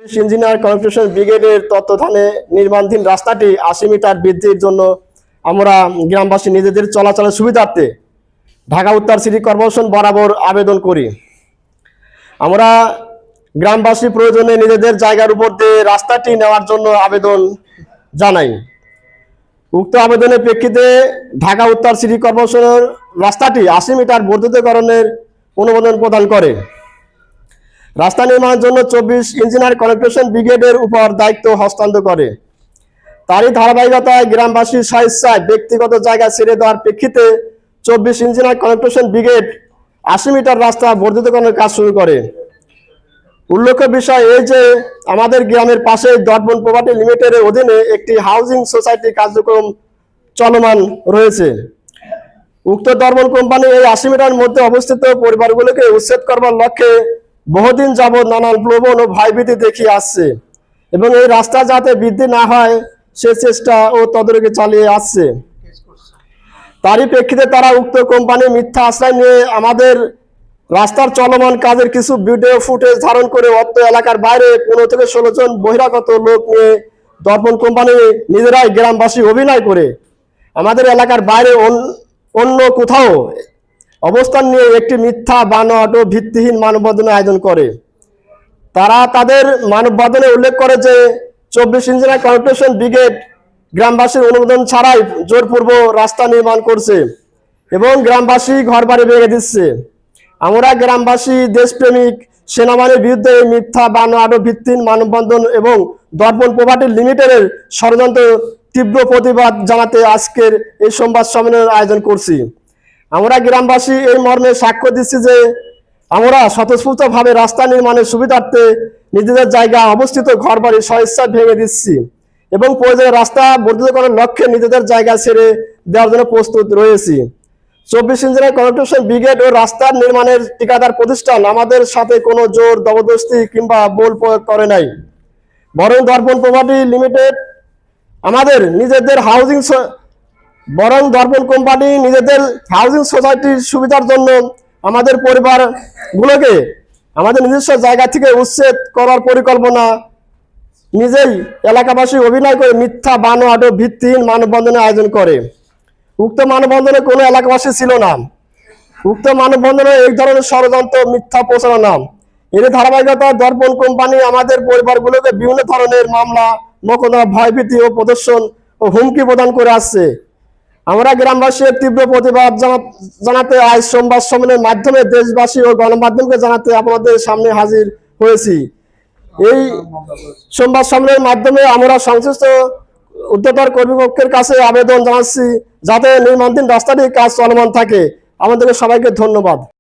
Engineer construction ব্রিগেডের তত্ত্বাবধানে নির্মাণাধীন রাস্তাটি ৮০ মিটার বৃদ্ধির জন্য আমরা গ্রামবাসী নিজেদের চলাচলের সুবিধার্থে ঢাকা উত্তর সিটি কর্পোরেশন বরাবর আবেদন করি। আমরা গ্রামবাসী প্রয়োজনে নিজেদের জায়গার উপর দিয়ে রাস্তাটি নেওয়ার জন্য আবেদন জানাই। উক্ত আবেদনের প্রেক্ষিতে ঢাকা উত্তর সিটি কর্পোরেশনের রাস্তাটি ৮০ মিটার বর্ধিতকরণের অনুমোদন প্রদান করে। রাস্তা নির্মাণের জন্য ২৪ ইঞ্জিনিয়ার কনস্ট্রাকশন ব্রিগেডের উপর দায়িত্ব হস্তান্তর করে। তারই ধারাবাহিকতায় গ্রামবাসীর স্বেচ্ছায় ব্যক্তিগত জায়গা ছেড়ে দেওয়ার প্রেক্ষিতে ২৪ ইঞ্জিনিয়ার কনস্ট্রাকশন ব্রিগেড ৮০ মিটার রাস্তা বর্ধিতকরণের কাজ শুরু করে। উল্লেখ্য বিষয় এই যে আমাদের গ্রামের পাশে দর্পণ প্রপার্টি লিমিটেডের অধীনে একটি হাউজিং সোসাইটি কার্যক্রম চলমান রয়েছে। উক্ত দর্পণ কোম্পানি এই ৮০ মিটারের মধ্যে অবস্থিত পরিবারগুলোকে উচ্ছেদ করবার লক্ষ্যে বহুদিন যাবৎ নানান প্রলোভন ও ভয়ভীতি দেখিয়ে আসছে এবং এই রাস্তা যাতে বৃদ্ধি না হয় সে চেষ্টা ও তদারকি চালিয়ে আসছে। তারই প্রেক্ষিতে তারা উক্ত কোম্পানি মিথ্যা আশ্রয় নিয়ে আমাদের রাস্তার চলমান কাজের কিছু ভিডিও ফুটেজ ধারণ করে অত্র এলাকার বাইরে ১৫ থেকে ১৬ জন বহিরাগত লোক নিয়ে দর্পণ কোম্পানি নিজেরাই গ্রামবাসী অভিনয় করে আমাদের এলাকার বাইরে অন্য কোথাও অবস্থান নিয়ে একটি মিথ্যা বানোয়াট ও ভিত্তিহীন মানববন্ধনের আয়োজন করে। তারা তাদের মানববন্ধনে উল্লেখ করে যে ২৪ ইঞ্জিনিয়ার কনস্ট্রাকশন ব্রিগেড গ্রামবাসীর অনুমোদন ছাড়াই জোরপূর্বক রাস্তা নির্মাণ করছে এবং গ্রামবাসী ঘরবাড়ি ভেঙে দিচ্ছে। আমরা গ্রামবাসী দেশপ্রেমিক সেনাবাহিনীর বিরুদ্ধে এই মিথ্যা বানোয়াট ও ভিত্তিহীন মানববন্ধন এবং দর্পণ প্রপার্টি লিমিটেডের ষড়যন্ত্র তীব্র প্রতিবাদ জানাতে আজকের এই সংবাদ সম্মেলনের আয়োজন করছি। আমরা গ্রামবাসী এই মর্মে সাক্ষ্য দিচ্ছি যে আমরা স্বতঃস্ফূর্তভাবে রাস্তা নির্মাণের সুবিধার্থে নিজেদের জায়গা অবস্থিত ঘরবাড়ি স্বেচ্ছায় ভেঙে দিচ্ছি এবং প্রয়োজনে রাস্তা বর্ধিত করার লক্ষ্যে নিজেদের জায়গা ছেড়ে দেওয়ার জন্য প্রস্তুত রয়েছি। ২৪ ইঞ্জিনিয়ার কনস্ট্রাকশন ব্রিগেড ও রাস্তার নির্মাণের ঠিকাদার প্রতিষ্ঠান আমাদের সাথে কোনো জোর জবরদস্তি কিংবা বল প্রয়োগ করে নাই, বরং দর্পণ প্রপার্টি লিমিটেড আমাদের নিজেদের দর্পণ কোম্পানি নিজেদের হাউজিং সোসাইটির সুবিধার জন্য আমাদের পরিবারগুলোকে আমাদের নিজস্ব জায়গা থেকে উচ্ছেদ করার পরিকল্পনা নিজেই এলাকাবাসী অভিনয় করে মিথ্যা বানোয়াট ও ভিত্তিহীন মানববন্ধনের আয়োজন করে। উক্ত মানববন্ধনে কোনো এলাকাবাসী ছিল না। উক্ত মানববন্ধনে এই ধরনের ষড়যন্ত্র মিথ্যা প্রচারণা এর ধারাবাহিকতা দর্পণ কোম্পানি আমাদের পরিবারগুলোকে বিভিন্ন ধরনের মামলা মোকদ্দমা ভয়ভীতি ও প্রদর্শন ও হুমকি প্রদান করে আসছে। আমরা গ্রামবাসীর তীব্র প্রতিবাদ জানাতে আজ সংবাদ সম্মেলনের মাধ্যমে দেশবাসী ও গণমাধ্যমকে জানাতে আপনাদের সামনে হাজির হয়েছি। এই সংবাদ সম্মেলনের মাধ্যমে আমরা সংশ্লিষ্ট উচ্চতর কর্তৃপক্ষের কাছে আবেদন জানাচ্ছি যাতে নির্মাণাধীন রাস্তাটির কাজ চলমান থাকে। আমাদেরকে সবাইকে ধন্যবাদ।